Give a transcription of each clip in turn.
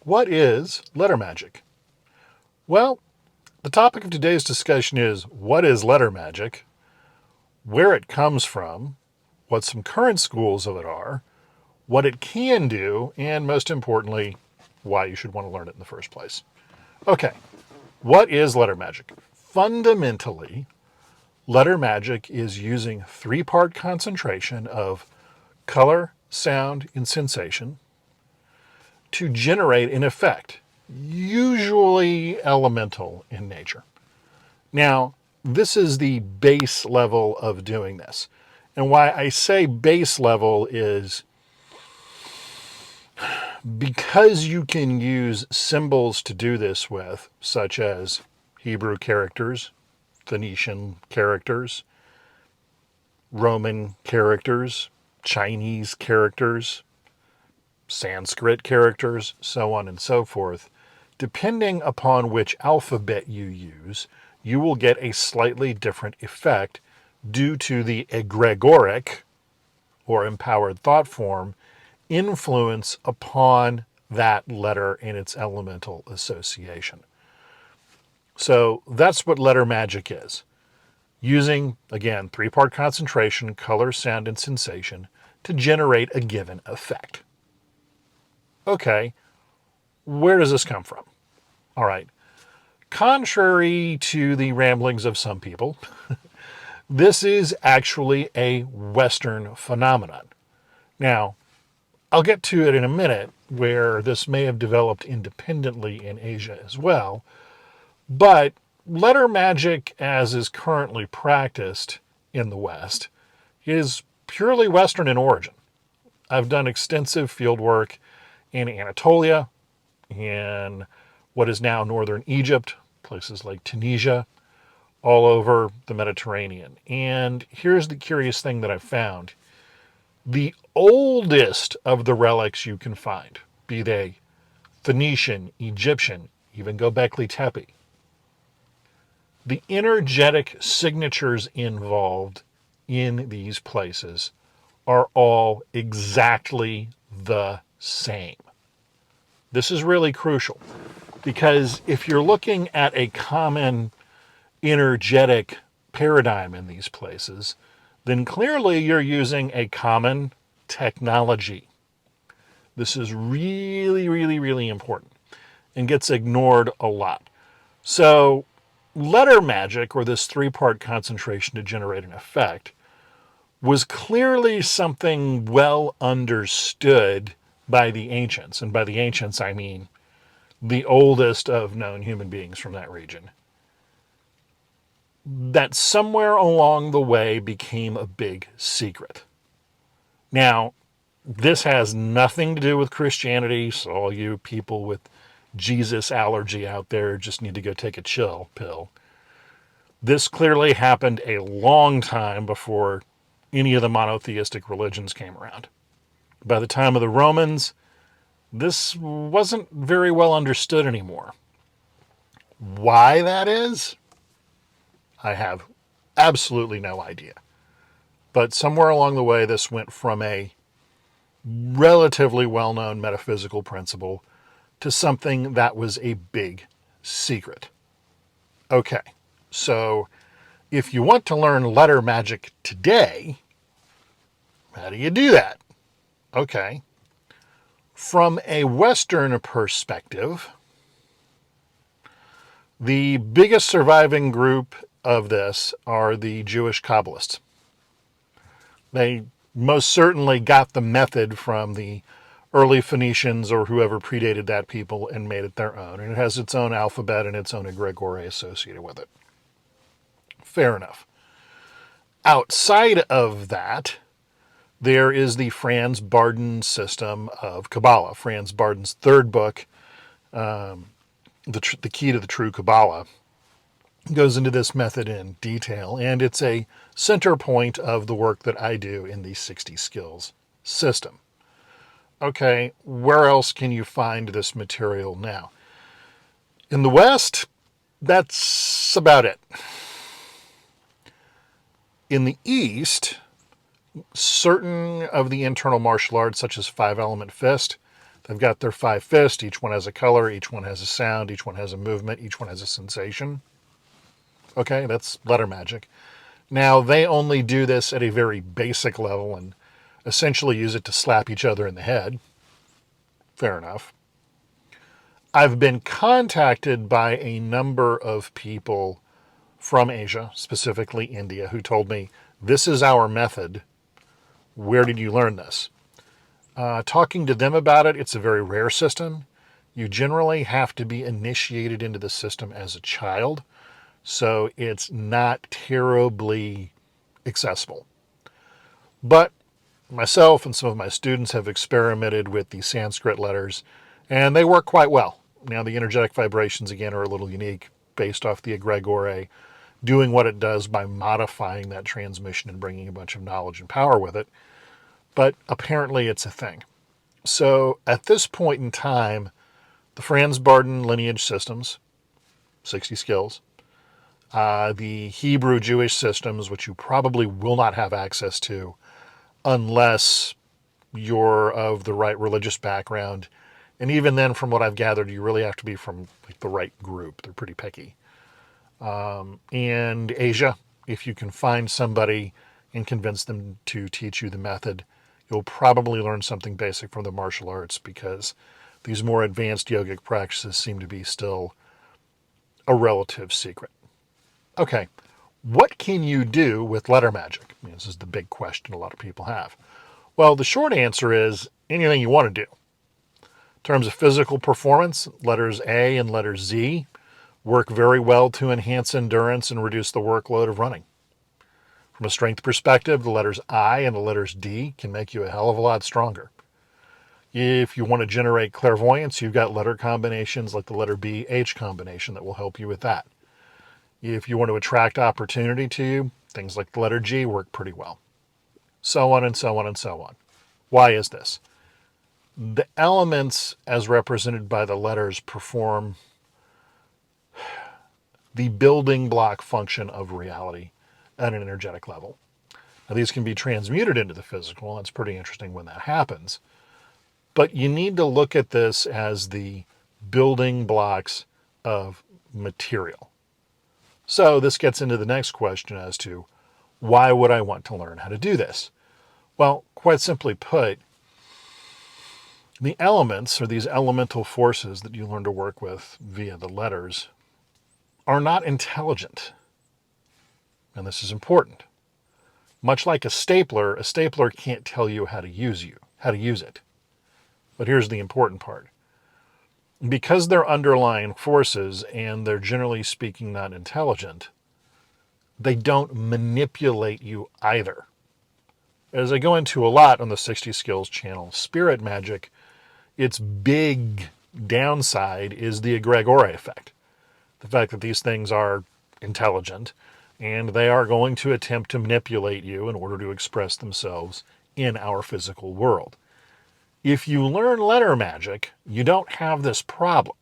What is letter magic? Well, the topic of today's discussion is what is letter magic, where it comes from, what some current schools of it are, what it can do, and most importantly, why you should want to learn it in the first place. Okay, what is letter magic? Fundamentally, letter magic is using three-part concentration of color, sound, and sensation to generate an effect, usually elemental in nature. Now, this is the base level of doing this. And why I say base level is because you can use symbols to do this with, such as Hebrew characters, Phoenician characters, Roman characters, Chinese characters, Sanskrit characters, so on and so forth. Depending upon which alphabet you use, you will get a slightly different effect due to the egregoric, or empowered thought form, influence upon that letter and its elemental association. So that's what letter magic is. Using, again, three-part concentration, color, sound, and sensation to generate a given effect. Okay, where does this come from? All right. Contrary to the ramblings of some people, this is actually a Western phenomenon. Now, I'll get to it in a minute, where this may have developed independently in Asia as well, but letter magic, as is currently practiced in the West, is purely Western in origin. I've done extensive field work in Anatolia, in what is now northern Egypt, places like Tunisia, all over the Mediterranean. And here's the curious thing that I've found. The oldest of the relics you can find, be they Phoenician, Egyptian, even Göbekli Tepe, the energetic signatures involved in these places are all exactly the same. This is really crucial because if you're looking at a common energetic paradigm in these places, then clearly you're using a common technology. This is really, really, really important and gets ignored a lot. So letter magic, or this three-part concentration to generate an effect, was clearly something well understood by the ancients. And by the ancients, I mean the oldest of known human beings from that region. That somewhere along the way became a big secret. Now, this has nothing to do with Christianity, so all you people with Jesus allergy out there just need to go take a chill pill. This clearly happened a long time before any of the monotheistic religions came around. By the time of the Romans, this wasn't very well understood anymore. Why that is, I have absolutely no idea. But somewhere along the way, this went from a relatively well-known metaphysical principle to something that was a big secret. Okay, so if you want to learn letter magic today, how do you do that? Okay, from a Western perspective, the biggest surviving group of this are the Jewish Kabbalists. They most certainly got the method from the early Phoenicians or whoever predated that people and made it their own. And it has its own alphabet and its own egregore associated with it. Fair enough. Outside of that, there is the Franz Bardon system of Kabbalah. Franz Bardon's third book, The Key to the True Kabbalah, goes into this method in detail, and it's a center point of the work that I do in the 60Skills system. Okay, where else can you find this material now? In the West, that's about it. In the East, certain of the internal martial arts, such as five-element fist, They've got their 5 fists. Each one has a color. Each one has a sound. Each one has a movement. Each one has a sensation. Okay, that's letter magic. Now, they only do this at a very basic level and essentially use it to slap each other in the head. Fair enough. I've been contacted by a number of people from Asia, specifically India, who told me, this is our method. Where did you learn this? Talking to them about it, it's a very rare system. You generally have to be initiated into the system as a child, so it's not terribly accessible. But myself and some of my students have experimented with the Sanskrit letters, and they work quite well. Now, the energetic vibrations, again, are a little unique based off the egregore doing what it does by modifying that transmission and bringing a bunch of knowledge and power with it. But apparently it's a thing. So at this point in time, the Franz Bardon lineage systems, 60Skills, the Hebrew Jewish systems, which you probably will not have access to unless you're of the right religious background. And even then, from what I've gathered, you really have to be from like the right group. They're pretty picky. And Asia, if you can find somebody and convince them to teach you the method, you'll probably learn something basic from the martial arts, because these more advanced yogic practices seem to be still a relative secret. Okay, what can you do with letter magic? I mean, this is the big question a lot of people have. Well, the short answer is anything you want to do. In terms of physical performance, letters A and letters Z work very well to enhance endurance and reduce the workload of running. From a strength perspective, the letters I and the letters D can make you a hell of a lot stronger. If you want to generate clairvoyance, you've got letter combinations like the letter B, H combination that will help you with that. If you want to attract opportunity to you, things like the letter G work pretty well. So on and so on and so on. Why is this? The elements as represented by the letters perform the building block function of reality at an energetic level. Now, these can be transmuted into the physical. It's pretty interesting when that happens. But you need to look at this as the building blocks of material. So this gets into the next question as to why would I want to learn how to do this? Well, quite simply put, the elements, or these elemental forces that you learn to work with via the letters, are not intelligent. And this is important. Much like a stapler can't tell you how to use it. But here's the important part. Because they're underlying forces and they're generally speaking not intelligent, they don't manipulate you either. As I go into a lot on the 60Skills channel, spirit magic, its big downside is the egregore effect. The fact that these things are intelligent and they are going to attempt to manipulate you in order to express themselves in our physical world. If you learn letter magic, you don't have this problem.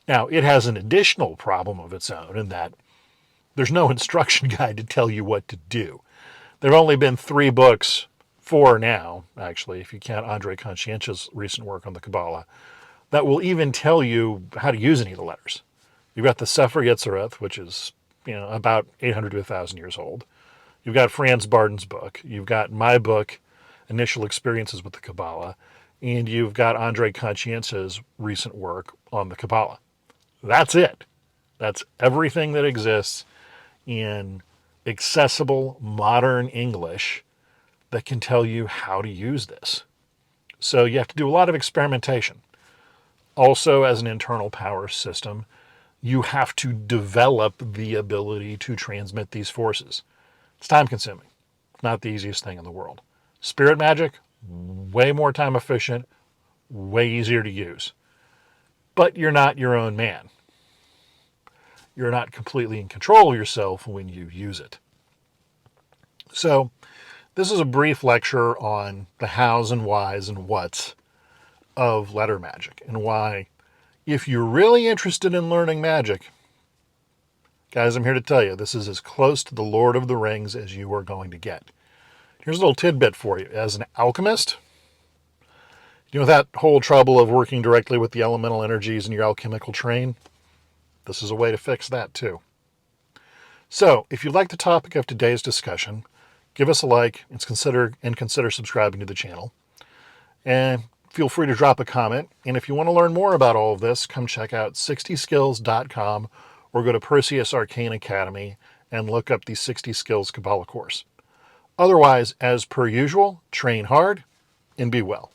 Now, it has an additional problem of its own in that there's no instruction guide to tell you what to do. There have only been 3 books, 4 now, actually, if you count Andrei Conscientia's recent work on the Kabbalah, that will even tell you how to use any of the letters. You've got the Sefer Yetzirah, which is about 800 to 1,000 years old. You've got Franz Bardon's book. You've got my book, Initial Experiences with the Kabbalah. And you've got Andrei Conscientia's recent work on the Kabbalah. That's it. That's everything that exists in accessible modern English that can tell you how to use this. So you have to do a lot of experimentation. Also, as an internal power system, you have to develop the ability to transmit these forces. It's time consuming. Not the easiest thing in the world. Spirit magic, way more time efficient, way easier to use. But you're not your own man. You're not completely in control of yourself when you use it. So, this is a brief lecture on the hows and whys and whats of letter magic, and why, if you're really interested in learning magic, guys, I'm here to tell you, this is as close to the Lord of the Rings as you are going to get. Here's a little tidbit for you. As an alchemist, You know that whole trouble of working directly with the elemental energies in your alchemical train? This is a way to fix that too. So, if you like the topic of today's discussion, give us a like and consider subscribing to the channel. And feel free to drop a comment. And if you want to learn more about all of this, come check out SixtySkills.com or go to Perseus Arcane Academy and look up the 60 Skills Kabbalah course. Otherwise, as per usual, train hard and be well.